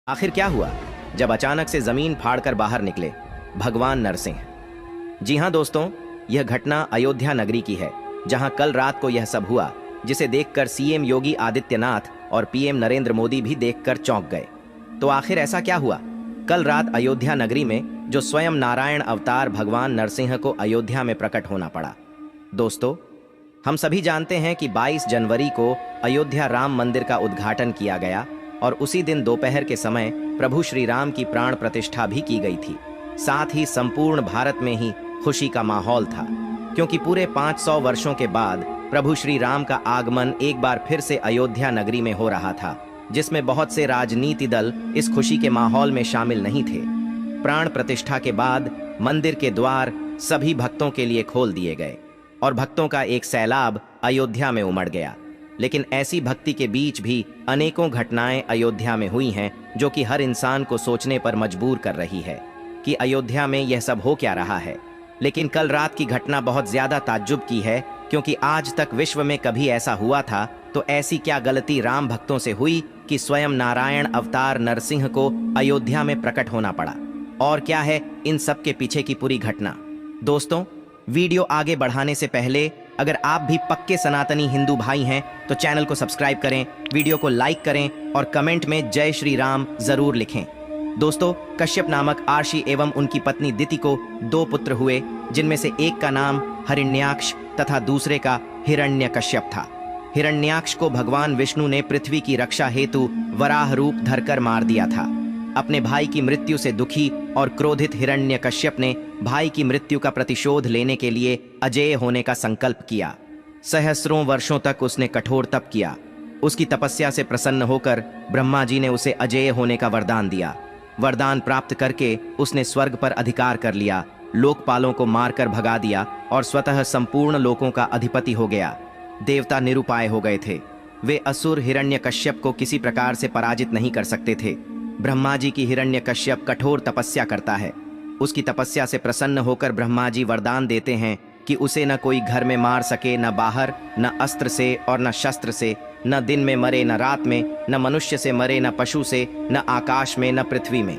आखिर क्या हुआ जब अचानक से जमीन फाड़कर बाहर निकले भगवान नरसिंह। जी हां दोस्तों, यह घटना अयोध्या नगरी की है, जहां कल रात को यह सब हुआ, जिसे देखकर सीएम योगी आदित्यनाथ और पीएम नरेंद्र मोदी भी देखकर चौंक गए। तो आखिर ऐसा क्या हुआ? कल रात अयोध्या नगरी में जो स्वयं नारायण अवतार भगवान नरसिंह को अयोध्या में प्रकट होना पड़ा। दोस्तों, हम सभी जानते हैं कि 22 जनवरी को अयोध्या राम मंदिर का उद्घाटन किया गया और उसी दिन दोपहर के समय प्रभु श्री राम की प्राण प्रतिष्ठा भी की गई थी। साथ ही संपूर्ण भारत में ही खुशी का माहौल था, क्योंकि पूरे 500 वर्षों के बाद प्रभु श्री राम का आगमन एक बार फिर से अयोध्या नगरी में हो रहा था, जिसमें बहुत से राजनीति दल इस खुशी के माहौल में शामिल नहीं थे। प्राण प्रतिष्ठा के बाद मंदिर के द्वार सभी भक्तों के लिए खोल दिए गए और भक्तों का एक सैलाब अयोध्या में उमड़ गया। लेकिन ऐसी भक्ति के बीच भी अनेकों घटनाएं अयोध्या में हुई हैं, जो कि हर इंसान को सोचने पर मजबूर कर रही है कि अयोध्या में यह सब हो क्या रहा है। लेकिन कल रात की घटना बहुत ज्यादा ताज्जुब की है, क्योंकि आज तक विश्व में कभी ऐसा हुआ था तो ऐसी क्या गलती राम भक्तों से हुई कि स्वयं नारायण अवतार नरसिंह को अयोध्या में प्रकट होना पड़ा। और क्या है इन सब के पीछे की पूरी घटना। दोस्तों, वीडियो आगे बढ़ाने से पहले अगर आप भी पक्के सनातनी हिंदू भाई हैं तो चैनल को सब्सक्राइब करें, वीडियो को लाइक करें और कमेंट में जय श्री राम जरूर लिखें। दोस्तों, कश्यप नामक आर्षि एवं उनकी पत्नी दिति को 2 पुत्र हुए, जिनमें से एक का नाम हिरण्याक्ष तथा दूसरे का हिरण्यकश्यप था। हिरण्याक्ष को भगवान विष्णु ने पृथ्वी की रक्षा हेतु वराह रूप धरकर मार दिया था। अपने भाई की मृत्यु से दुखी और क्रोधित हिरण्यकश्यप ने भाई की मृत्यु का प्रतिशोध लेने के लिए अजेय होने का संकल्प किया। सहस्रों वर्षों तक उसने कठोर तप किया। उसकी तपस्या से प्रसन्न होकर ब्रह्मा जी ने उसे अजेय होने का वरदान दिया। वरदान प्राप्त करके उसने स्वर्ग पर अधिकार कर लिया, लोकपालों को मारकर भगा दिया और स्वतः संपूर्ण लोकों का अधिपति हो गया। देवता निरुपाय हो गए थे। वे असुर हिरण्यकश्यप को किसी प्रकार से पराजित नहीं कर सकते थे। ब्रह्मा जी की हिरण्यकश्यप कठोर तपस्या करता है। उसकी तपस्या से प्रसन्न होकर ब्रह्मा जी वरदान देते हैं कि उसे न कोई घर में मार सके, न बाहर, न अस्त्र से और न शस्त्र से, न दिन में मरे न रात में, न मनुष्य से मरे न पशु से, न आकाश में न पृथ्वी में।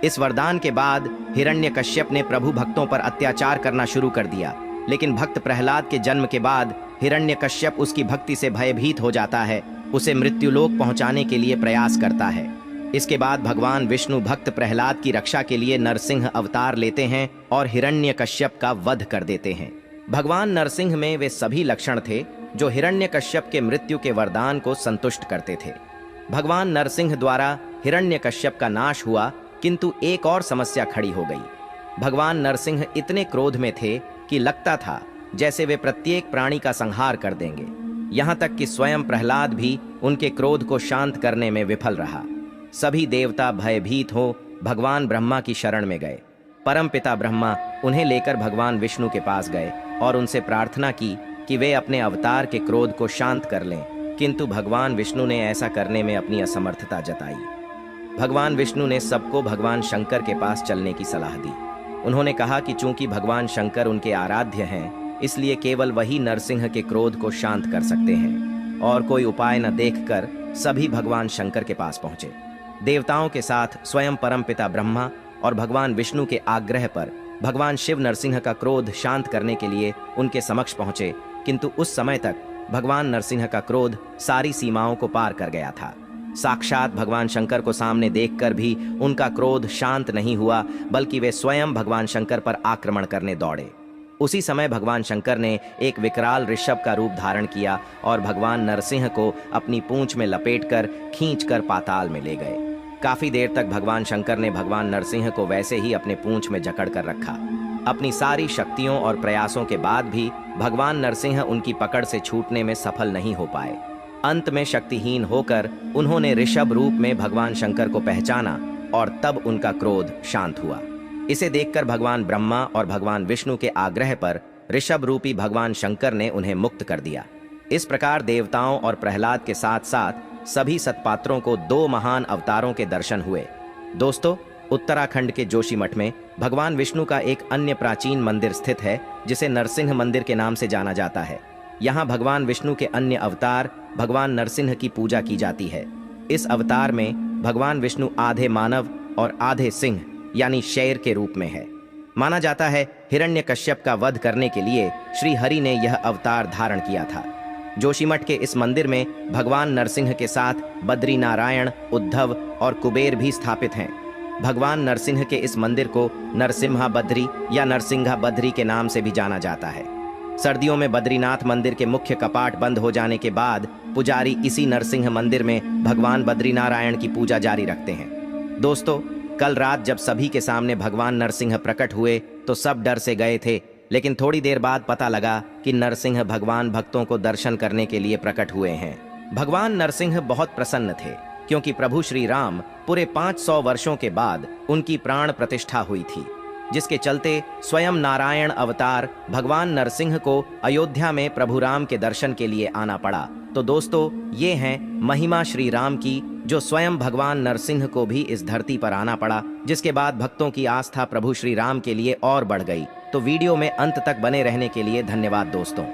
इस वरदान के बाद हिरण्यकश्यप ने प्रभु भक्तों पर अत्याचार करना शुरू कर दिया। लेकिन भक्त प्रहलाद के जन्म के बाद हिरण्यकश्यप उसकी भक्ति से भयभीत हो जाता है, उसे मृत्युलोक पहुंचाने के लिए प्रयास करता है। इसके बाद भगवान विष्णु भक्त प्रहलाद की रक्षा के लिए नरसिंह अवतार लेते हैं और हिरण्यकश्यप का वध कर देते हैं। भगवान नरसिंह में वे सभी लक्षण थे जो हिरण्यकश्यप के मृत्यु के वरदान को संतुष्ट करते थे। भगवान नरसिंह द्वारा हिरण्यकश्यप का नाश हुआ, किंतु एक और समस्या खड़ी हो गई। भगवान नरसिंह इतने क्रोध में थे कि लगता था जैसे वे प्रत्येक प्राणी का संहार कर देंगे। यहाँ तक कि स्वयं प्रहलाद भी उनके क्रोध को शांत करने में विफल रहा। सभी देवता भयभीत हो भगवान ब्रह्मा की शरण में गए। परमपिता ब्रह्मा उन्हें लेकर भगवान विष्णु के पास गए और उनसे प्रार्थना की कि वे अपने अवतार के क्रोध को शांत कर लें, किंतु भगवान विष्णु ने ऐसा करने में अपनी असमर्थता जताई। भगवान विष्णु ने सबको भगवान शंकर के पास चलने की सलाह दी। उन्होंने कहा कि चूंकि भगवान शंकर उनके आराध्य हैं, इसलिए केवल वही नरसिंह के क्रोध को शांत कर सकते हैं। और कोई उपाय न देखकर सभी भगवान शंकर के पास पहुंचे। देवताओं के साथ स्वयं परमपिता ब्रह्मा और भगवान विष्णु के आग्रह पर भगवान शिव नरसिंह का क्रोध शांत करने के लिए उनके समक्ष पहुंचे, किंतु उस समय तक भगवान नरसिंह का क्रोध सारी सीमाओं को पार कर गया था। साक्षात भगवान शंकर को सामने देखकर भी उनका क्रोध शांत नहीं हुआ, बल्कि वे स्वयं भगवान शंकर पर आक्रमण करने दौड़े। उसी समय भगवान शंकर ने एक विकराल ऋषभ का रूप धारण किया और भगवान नरसिंह को अपनी पूंछ में लपेटकर खींचकर पाताल में ले गए। काफी देर तक भगवान शंकर ने भगवान नरसिंह को वैसे ही अपने पूंछ में जकड़ कर रखा। अपनी सारी शक्तियों और प्रयासों के बाद भी भगवान नरसिंह उनकी पकड़ से छूटने में सफल नहीं हो पाए। अंत में शक्तिहीन होकर उन्होंने ऋषभ रूप में भगवान शंकर को पहचाना और तब उनका क्रोध शांत हुआ। इसे देखकर भगवान ब्रह्मा और भगवान विष्णु के आग्रह पर ऋषभ रूपी भगवान शंकर ने उन्हें मुक्त कर दिया। इस प्रकार देवताओं और प्रहलाद के साथ साथ सभी सत्पात्रों को 2 महान अवतारों के दर्शन हुए। दोस्तों, उत्तराखंड के जोशीमठ में भगवान विष्णु का एक अन्य प्राचीन मंदिर स्थित है, जिसे नरसिंह मंदिर के नाम से जाना जाता है। यहाँ भगवान विष्णु के अन्य अवतार भगवान नरसिंह की पूजा की जाती है। इस अवतार में भगवान विष्णु आधे मानव और आधे सिंह यानी शेर के रूप में है। माना जाता है हिरण्यकश्यप का वध करने के लिए श्री हरि ने यह अवतार धारण किया था। जोशीमठ के इस मंदिर में भगवान नरसिंह के साथ बद्री नारायण, उद्धव और कुबेर भी स्थापित हैं। भगवान नरसिंह के इस मंदिर को नरसिम्हा बद्री या नरसिंहा बद्री के नाम से भी जाना जाता है। सर्दियों में बद्रीनाथ मंदिर के मुख्य कपाट बंद हो जाने के बाद पुजारी इसी नरसिंह मंदिर में भगवान बद्रीनारायण की पूजा जारी रखते हैं। दोस्तों, कल रात जब सभी के सामने भगवान नरसिंह प्रकट हुए तो सब डर से गए थे, लेकिन थोड़ी देर बाद पता लगा कि नरसिंह भगवान भक्तों को दर्शन करने के लिए प्रकट हुए हैं। भगवान नरसिंह बहुत प्रसन्न थे क्योंकि प्रभु श्री राम पूरे 500 वर्षों के बाद उनकी प्राण प्रतिष्ठा हुई थी, जिसके चलते स्वयं नारायण अवतार भगवान नरसिंह को अयोध्या में प्रभु राम के दर्शन के लिए आना पड़ा। तो दोस्तों, ये हैं महिमा श्री राम की, जो स्वयं भगवान नरसिंह को भी इस धरती पर आना पड़ा, जिसके बाद भक्तों की आस्था प्रभु श्री राम के लिए और बढ़ गई। तो वीडियो में अंत तक बने रहने के लिए धन्यवाद दोस्तों।